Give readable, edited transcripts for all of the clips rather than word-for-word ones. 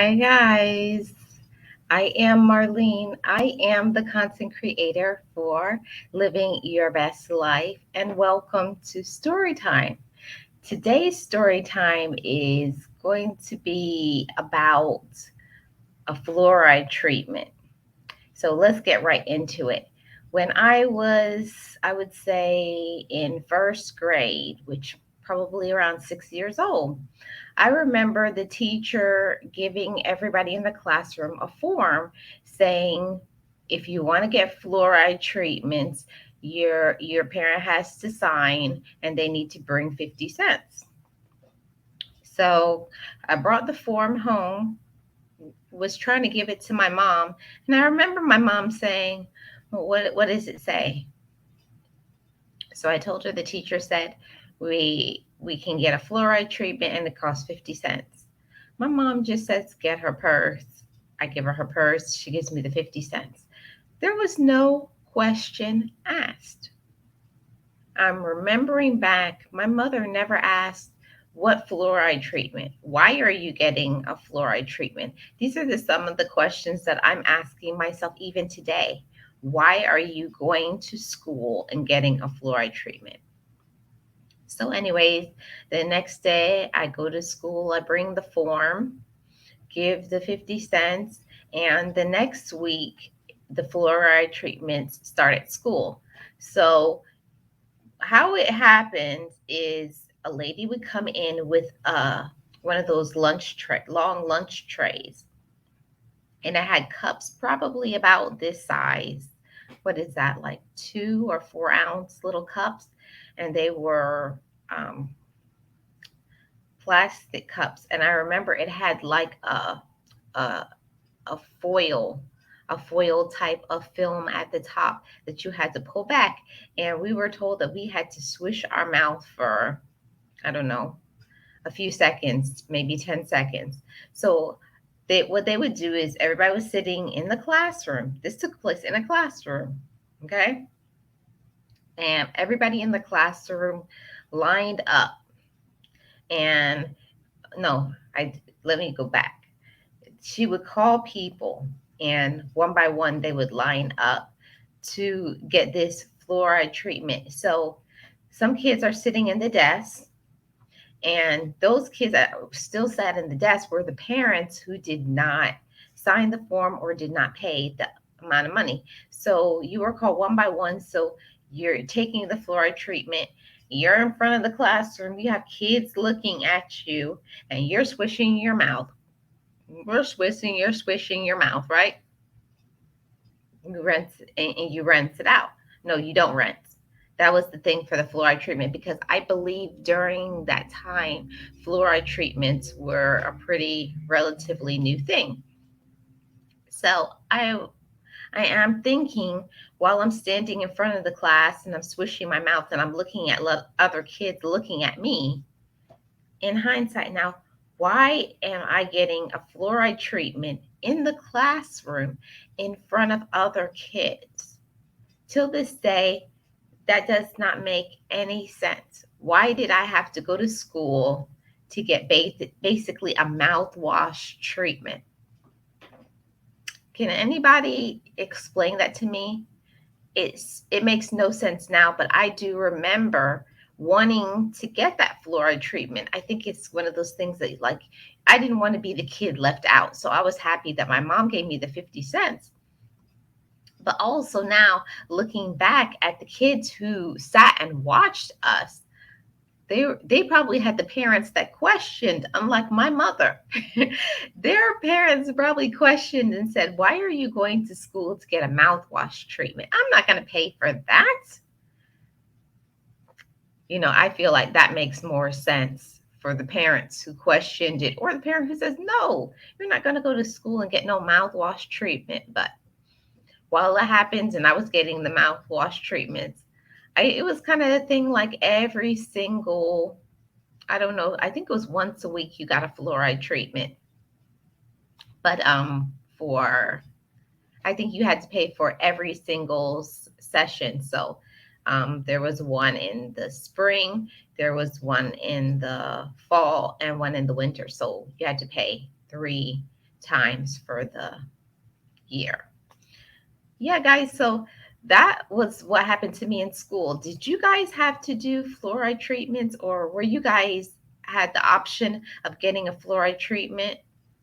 Hi, guys. I am Marlene. I am the content creator for Living Your Best Life, and welcome to Storytime. Today's storytime is going to be about a fluoride treatment. So let's get right into it. When I would say, in first grade, which probably around 6 years old, I remember the teacher giving everybody in the classroom a form saying, if you want to get fluoride treatments, your parent has to sign and they need to bring 50 cents. So I brought the form home, was trying to give it to my mom, and I remember my mom saying, well, what does it say? So I told her the teacher said we can get a fluoride treatment and it costs 50 cents. My mom just says get her purse. I give her her purse. She gives me the 50 cents. There was no question asked. I'm remembering back, my mother never asked, what fluoride treatment? Why are you getting a fluoride treatment? These are some of the questions that I'm asking myself even today. Why are you going to school and getting a fluoride treatment? So, anyways, the next day I go to school, I bring the form, give the 50 cents, and the next week the fluoride treatments start at school. So, how it happens is a lady would come in with one of those long lunch trays, and it had cups probably about this size. What is that, like 2 or 4 ounce little cups? And they were um, plastic cups, and I remember it had like a a foil a foil type of film at the top that you had to pull back, and we were told that we had to swish our mouth for, I don't know, a few seconds, maybe 10 seconds. So what they would do is everybody was sitting in the classroom. This took place in a classroom, okay? And everybody in the classroom lined up, and no, I let me go back. She would call people, and one by one they would line up to get this fluoride treatment. So some kids are sitting in the desk, and those kids that still sat in the desk were the parents who did not sign the form or did not pay the amount of money. So you were called one by one. So you're taking the fluoride treatment. You're in front of the classroom. You have kids looking at you, and you're swishing your mouth. You're swishing your mouth, right? You rinse and you rinse it out. No, you don't rinse. That was the thing for the fluoride treatment, because I believe during that time, fluoride treatments were a pretty relatively new thing. So I am thinking, while I'm standing in front of the class and I'm swishing my mouth and I'm looking at other kids looking at me, in hindsight now, why am I getting a fluoride treatment in the classroom in front of other kids? Till this day, that does not make any sense. Why did I have to go to school to get basically a mouthwash treatment? Can anybody explain that to me? It makes no sense now, but I do remember wanting to get that fluoride treatment. I think it's one of those things that, like, I didn't want to be the kid left out. So I was happy that my mom gave me the 50 cents. But also now, looking back at the kids who sat and watched us, they probably had the parents that questioned, unlike my mother. Their parents probably questioned and said, why are you going to school to get a mouthwash treatment? I'm not going to pay for that. I feel like that makes more sense for the parents who questioned it, or the parent who says, no, you're not going to go to school and get no mouthwash treatment. But while that happens and I was getting the mouthwash treatments, it was kind of a thing, like every single, I don't know, I think it was once a week you got a fluoride treatment. But for I think you had to pay for every single session. So there was one in the spring, there was one in the fall, and one in the winter. So you had to pay three times for the year. Yeah, guys, so that was what happened to me in school. Did you guys have to do fluoride treatments, or were you guys had the option of getting a fluoride treatment?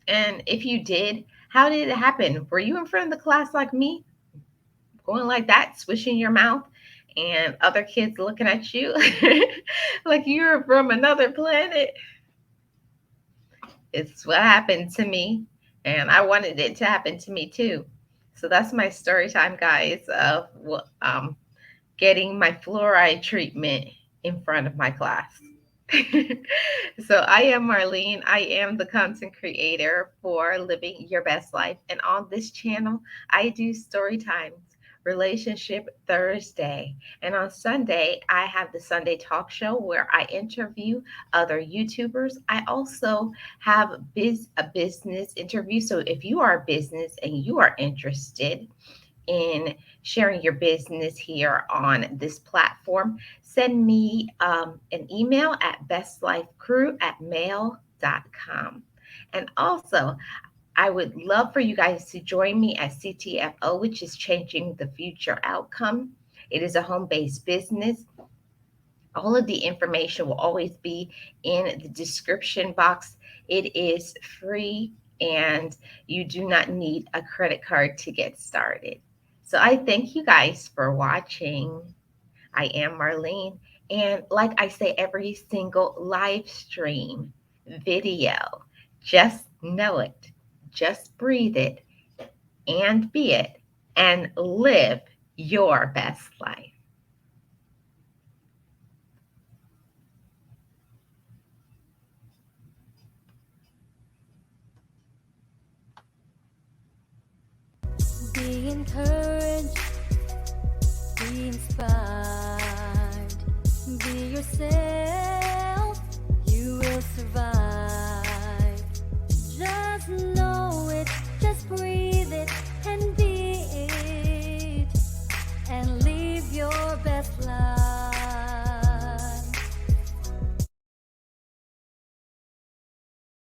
And if you did, how did it happen? Were you in front of the class like me, going like that, swishing your mouth, and other kids looking at you like you're from another planet? It's what happened to me, and I wanted it to happen to me too. So that's my story time, guys, of getting my fluoride treatment in front of my class. So I am Marlene. I am the content creator for Living Your Best Life. And on this channel, I do story times, Relationship Thursday. And on Sunday, I have the Sunday talk show where I interview other YouTubers. I also have a business interview. So if you are a business and you are interested in sharing your business here on this platform, send me an email at bestlifecrew@mail.com. And also, I would love for you guys to join me at CTFO, which is Changing the Future Outcome. It is a home based business. All of the information will always be in the description box. It is free and you do not need a credit card to get started. So I thank you guys for watching. I am Marlene. And like I say, every single live stream video, just know it, just breathe it, and be it, and live your best life. Be encouraged, be inspired, be yourself.